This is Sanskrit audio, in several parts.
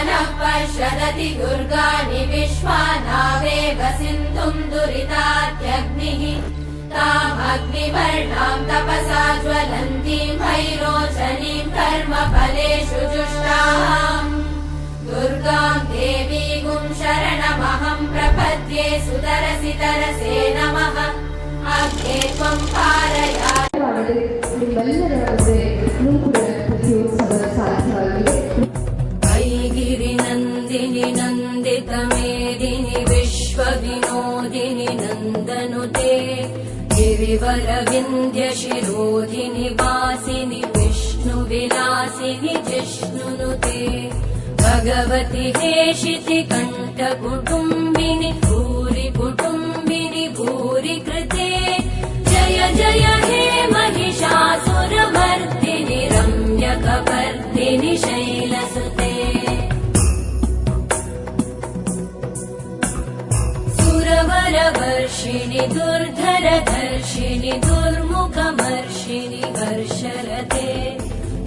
नः पश्यदति दुर्गाणि विश्वानावेव सिन्धुम् दुरितात्यग्निः तामग्निवर्णाम् तपसा ज्वलन्तीम् भैरोचनीम् कर्मफलेषु जुष्टाम् दुर्गाम् देवीगुम् शरणमहम् प्रपद्ये सुतरसि तरसे नमः अग्ने त्वम् पारया ऐगिरिनन्दिनि नन्दितमेदिनि विश्वविनोदिनि नन्दनुते गिरिवरविन्द्यशिरोधिनि वासिनि विष्णुविलासिनि जिष्णुनुते भगवति हेशिति कण्ठकुटुम्बिनि भूरि कुटुम्बिनि भूरि कृते जय जय हे महिषासुरमर्दिनि रम्यकपर्दिनि शैलसुते सुरवरवर्षिणि दुर्धरधर्षिणि दुर्मुखमर्षिणि हर्षरते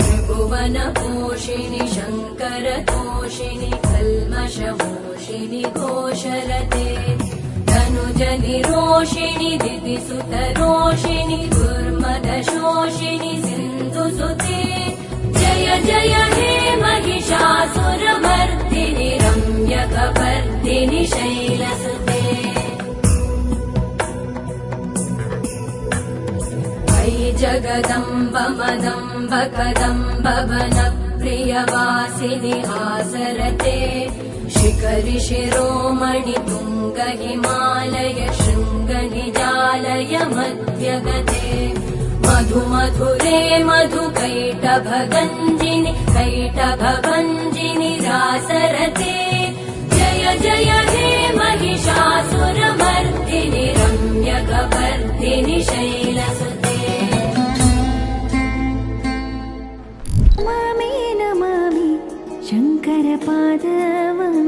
त्रिभुवनपोषिणि शङ्करतोषिणि कल्मषमोषिणि घोषरते धनुजनिरोषिणि दितिसुतरोषिणि दुर्मदशोषिणि सिन्धुसुते जय जय हे महिषासुरमर्दिनि रम्यकपर्दिनि शैलसुते अयि जगदम्ब मदम्ब कदम्ब वनप्रियवासिनि आसरते शिखरि शिरोमणि तुङ्ग हिमालय शृङ्गनिजालय मध्यगते मधुमधुरे मधुकैटभगञ्जिनि कैटभभञ्जिनि रासरते जय जय हे महिषासुरमर्दिनि रम्यकपर्दिनि शैलसुते नमामि शङ्करपादवम्